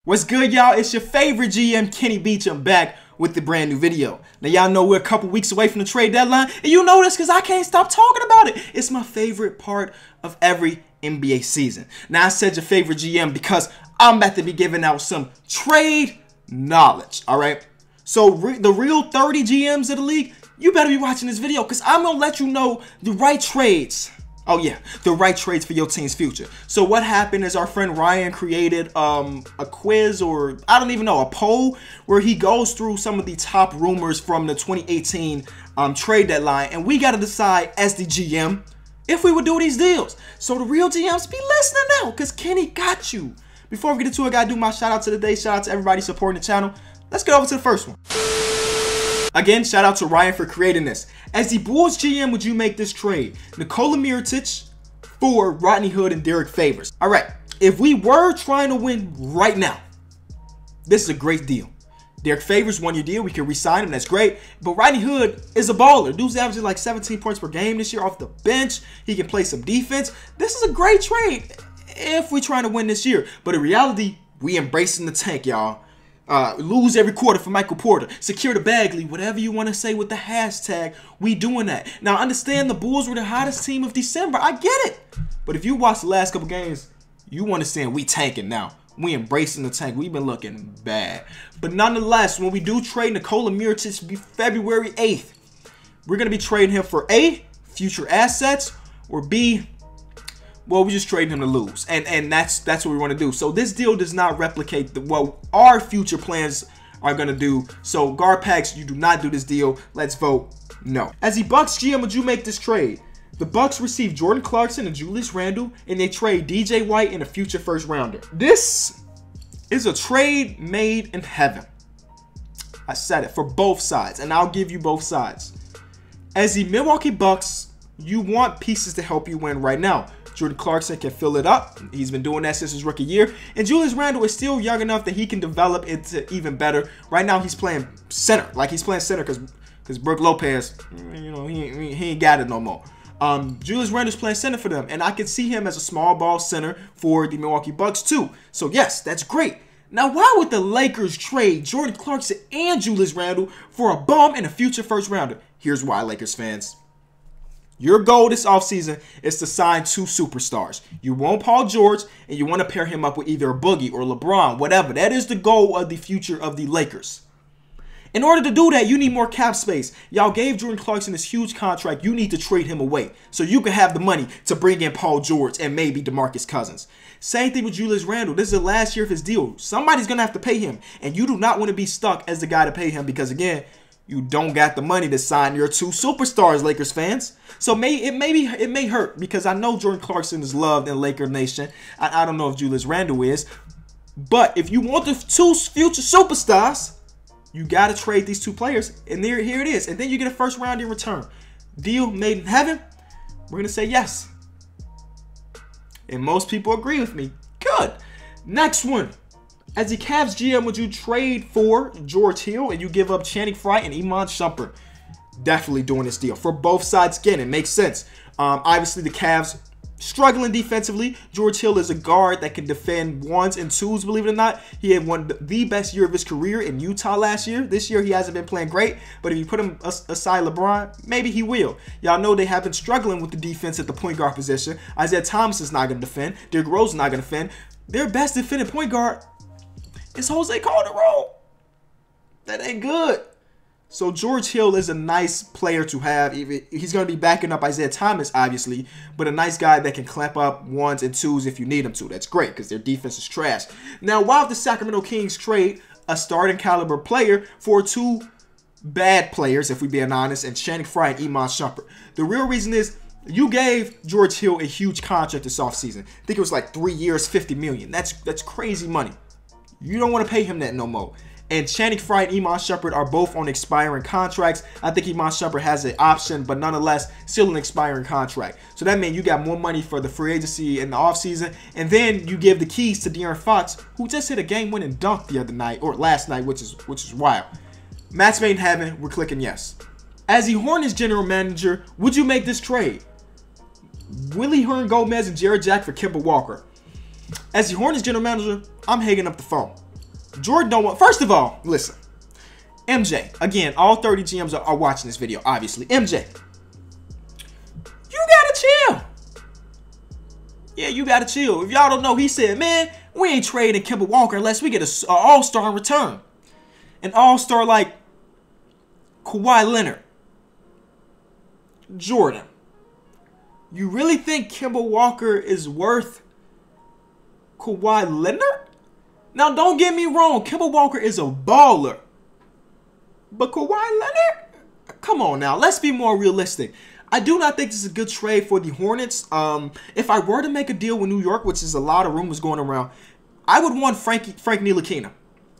What's good, y'all? It's your favorite GM, Kenny Beecham, back with the brand new video. Now, y'all know we're a couple weeks away from the trade deadline, and you know this because I can't stop talking about it. It's my favorite part of every NBA season. Now, I said your favorite GM because I'm about to be giving out some trade knowledge, all right? So, the real 30 GMs of the league, you better be watching this video because I'm going to let you know the right trades. Oh yeah, the right trades for your team's future. So what happened is our friend Ryan created a quiz, or I don't even know, a poll where he goes through some of the top rumors from the 2018 trade deadline, and we got to decide as the GM if we would do these deals. So the real GMs, be listening now because Kenny got you. Before we get into it, I got to do my shout out to the day. Shout out to everybody supporting the channel. Let's get over to the first one. Again, shout out to Ryan for creating this. As the Bulls GM, would you make this trade? Nikola Mirotic for Rodney Hood and Derek Favors. All right, if we were trying to win right now, this is a great deal. Derek Favors, one-year deal. We can re-sign him. That's great. But Rodney Hood is a baller. Dude's averaging like 17 points per game this year off the bench. He can play some defense. This is a great trade if we're trying to win this year. But in reality, we embracing the tank, y'all. Lose every quarter for Michael Porter. Secure the Bagley. Whatever you want to say with the hashtag, we doing that. Now, understand the Bulls were the hottest team of December. I get it. But if you watch the last couple games, you understand we tanking now. We embracing the tank. We've been looking bad. But nonetheless, when we do trade Nikola Mirotic, be February 8th, we're going to be trading him for A, future assets, or B, well, we're just trading him to lose, and that's what we want to do. So this deal does not replicate what our future plans are going to do. So Garpax, you do not do this deal. Let's vote no. As the Bucks GM, would you make this trade? The Bucks receive Jordan Clarkson and Julius Randle, and they trade DJ White and a future first rounder. This is a trade made in heaven. I said it for both sides, and I'll give you both sides. As the Milwaukee Bucks, you want pieces to help you win right now. Jordan Clarkson can fill it up. He's been doing that since his rookie year. And Julius Randle is still young enough that he can develop into even better. Right now, he's playing center. Like, he's playing center because Brook Lopez, you know, he ain't got it no more. Julius Randle's playing center for them. And I can see him as a small ball center for the Milwaukee Bucks, too. So, yes, that's great. Now, why would the Lakers trade Jordan Clarkson and Julius Randle for a bum and a future first rounder? Here's why, Lakers fans. Your goal this offseason is to sign two superstars. You want Paul George, and you want to pair him up with either a Boogie or LeBron, whatever. That is the goal of the future of the Lakers. In order to do that, you need more cap space. Y'all gave Jordan Clarkson this huge contract. You need to trade him away so you can have the money to bring in Paul George and maybe DeMarcus Cousins. Same thing with Julius Randle. This is the last year of his deal. Somebody's going to have to pay him, and you do not want to be stuck as the guy to pay him because, again, you don't got the money to sign your two superstars, Lakers fans. So it may hurt because I know Jordan Clarkson is loved in Laker Nation. I don't know if Julius Randle is. But if you want the two future superstars, you got to trade these two players. And here it is. And then you get a first round in return. Deal made in heaven? We're going to say yes. And most people agree with me. Good. Next one. As the Cavs GM, would you trade for George Hill and you give up Channing Frye and Iman Shumpert? Definitely doing this deal. For both sides, again, it makes sense. Obviously, the Cavs struggling defensively. George Hill is a guard that can defend ones and twos, believe it or not. He had one the best year of his career in Utah last year. This year, he hasn't been playing great, but if you put him aside LeBron, maybe he will. Y'all know they have been struggling with the defense at the point guard position. Isaiah Thomas is not going to defend. Derrick Rose is not going to defend. Their best defending point guard is Jose Calderon. That ain't good. So George Hill is a nice player to have. He's going to be backing up Isaiah Thomas, obviously, but a nice guy that can clamp up ones and twos if you need him to. That's great because their defense is trash. Now, why would the Sacramento Kings trade a starting caliber player for two bad players, if we're being honest, and Channing Frye and Iman Shumpert? The real reason is you gave George Hill a huge contract this offseason. I think it was like 3 years, $50 million. That's crazy money. You don't want to pay him that no more. And Channing Frye and Iman Shumpert are both on expiring contracts. I think Iman Shumpert has an option, but nonetheless, still an expiring contract. So that means you got more money for the free agency in the offseason. And then you give the keys to De'Aaron Fox, who just hit a game-winning dunk the other night, or last night, which is wild. Match made in heaven. We're clicking yes. As the Hornets general manager, would you make this trade? Willie Hernan Gomez and Jared Jack for Kemba Walker. As the Hornets general manager, I'm hanging up the phone. Jordan don't want. First of all, listen. MJ, again, all 30 GMs are watching this video, obviously. MJ, you gotta chill. Yeah, you gotta chill. If y'all don't know, he said, man, we ain't trading Kemba Walker unless we get an all-star in return. An all-star like Kawhi Leonard. Jordan, you really think Kemba Walker is worth Kawhi Leonard? Now, don't get me wrong. Kemba Walker is a baller. But Kawhi Leonard? Come on now. Let's be more realistic. I do not think this is a good trade for the Hornets. If I were to make a deal with New York, which is a lot of rumors going around, I would want Frank Ntilikina.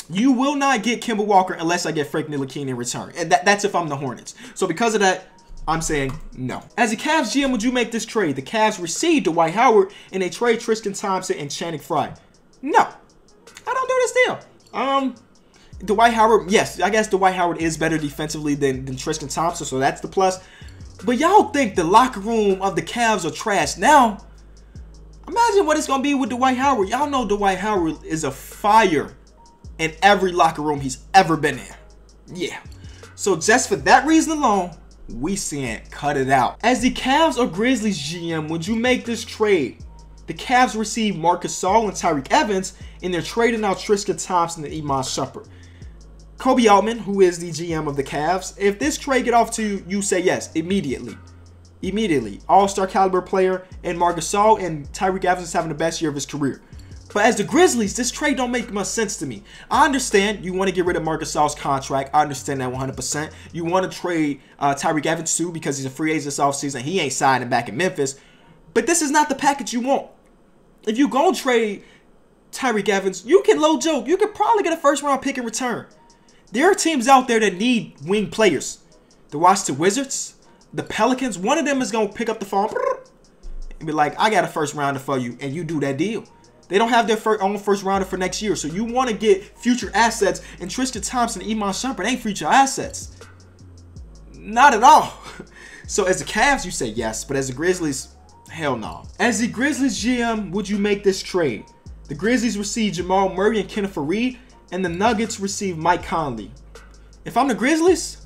You will not get Kemba Walker unless I get Frank Ntilikina in return. And that's if I'm the Hornets. So because of that, I'm saying no. As a Cavs GM, would you make this trade? The Cavs received Dwight Howard and they trade Tristan Thompson and Channing Frye. No. I don't do this deal. Dwight Howard, yes, I guess Dwight Howard is better defensively than Tristan Thompson, so that's the plus. But y'all think the locker room of the Cavs are trash now? Imagine what it's going to be with Dwight Howard. Y'all know Dwight Howard is a fire in every locker room he's ever been in. Yeah. So just for that reason alone, we saying cut it out. As the Cavs or Grizzlies GM, would you make this trade? The Cavs received Marcus Gasol and Tyreke Evans, and they're trading out Tristan Thompson and Iman Shumpert. Kobe Altman, who is the GM of the Cavs, if this trade get off to you, you say yes, immediately. Immediately. All-star caliber player, and Marcus Gasol and Tyreke Evans is having the best year of his career. But as the Grizzlies, this trade don't make much sense to me. I understand you want to get rid of Marcus Gasol's contract. I understand that 100%. You want to trade Tyreke Evans too because he's a free agent this offseason. He ain't signing back in Memphis. But this is not the package you want. If you go trade Tyreke Evans, you can low joke. You could probably get a first-round pick in return. There are teams out there that need wing players. The Washington Wizards, the Pelicans, one of them is going to pick up the phone and be like, I got a first rounder for you, and you do that deal. They don't have their own first rounder for next year, so you want to get future assets, and Tristan Thompson and Iman Shumpert ain't future assets. Not at all. So as the Cavs, you say yes, but as the Grizzlies, hell no. As the Grizzlies GM, would you make this trade? The Grizzlies received Jamal Murray and Kenneth Faried, and the Nuggets received Mike Conley. If I'm the Grizzlies,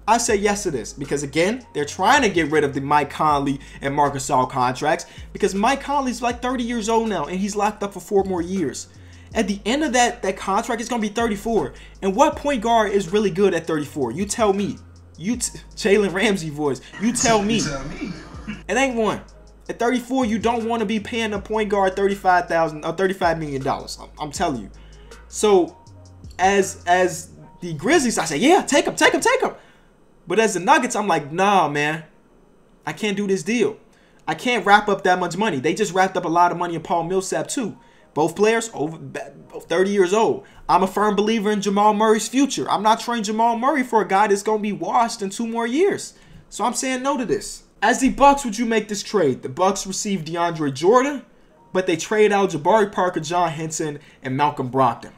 I say yes to this because, again, they're trying to get rid of the Mike Conley and Marcus Gasol contracts because Mike Conley's like 30 years old now, and he's locked up for 4 more years. At the end of that contract, it's going to be 34. And what point guard is really good at 34? You tell me. Jalen Ramsey voice. You tell me. It ain't one. At 34, you don't want to be paying a point guard $35 million. I'm telling you. So, as the Grizzlies, I say, yeah, take him. But as the Nuggets, I'm like, nah, man. I can't do this deal. I can't wrap up that much money. They just wrapped up a lot of money in Paul Millsap, too. Both players over 30 years old. I'm a firm believer in Jamal Murray's future. I'm not trading Jamal Murray for a guy that's going to be washed in 2 more years. So I'm saying no to this. As the Bucks, would you make this trade? The Bucks received DeAndre Jordan, but they trade out Jabari Parker, John Henson, and Malcolm Brogdon.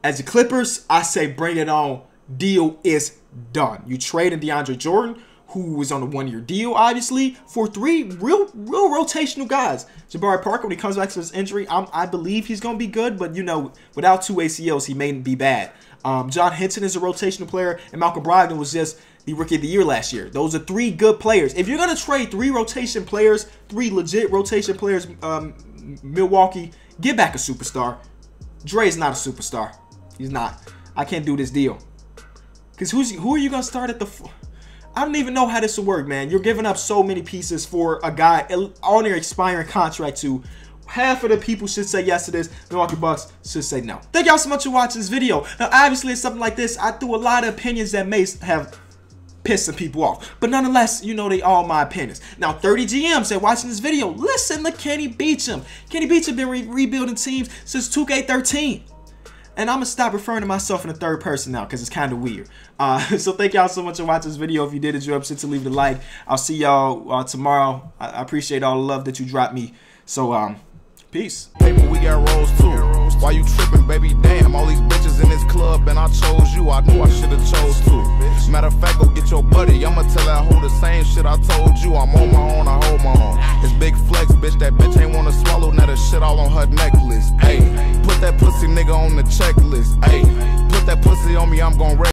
As the Clippers, I say bring it on. Deal is done. You trade in DeAndre Jordan, who was on a 1-year deal, obviously, for 3 real rotational guys. Jabari Parker, when he comes back to his injury, I believe he's going to be good, but, you know, without 2 ACLs, he may be bad. John Henson is a rotational player, and Malcolm Brogdon was just the Rookie of the Year last year. Those are 3 good players. If you're going to trade 3 rotation players, 3 legit rotation players, Milwaukee, get back a superstar. Dre's not a superstar. He's not. I can't do this deal. Because who are you going to start at the... I don't even know how this will work, man. You're giving up so many pieces for a guy on their expiring contract to... Half of the people should say yes to this. Milwaukee Bucks should say no. Thank y'all so much for watching this video. Now, obviously, it's something like this. I threw a lot of opinions that may have pissed some people off. But nonetheless, you know they all my opinions. Now, 30 GMs that watching this video, listen to Kenny Beecham. Kenny Beecham been rebuilding teams since 2K13. And I'm going to stop referring to myself in the 3rd person now because it's kind of weird. So thank y'all so much for watching this video. If you did enjoy, to leave a like. I'll see y'all tomorrow. I appreciate all the love that you dropped me. So, peace. Baby, we got rolls too. Why you tripping, baby? Damn, all these bitches in this club. up and I chose you. I knew I should've chose to. Matter of fact, go get your buddy. I'ma tell that hoe the same shit I told you. I'm on my own, I hold my own. It's big flex, bitch. That bitch ain't wanna swallow. Now the shit all on her necklace. Ayy, put that pussy nigga on the checklist. Ayy, put that pussy on me, I'm gon'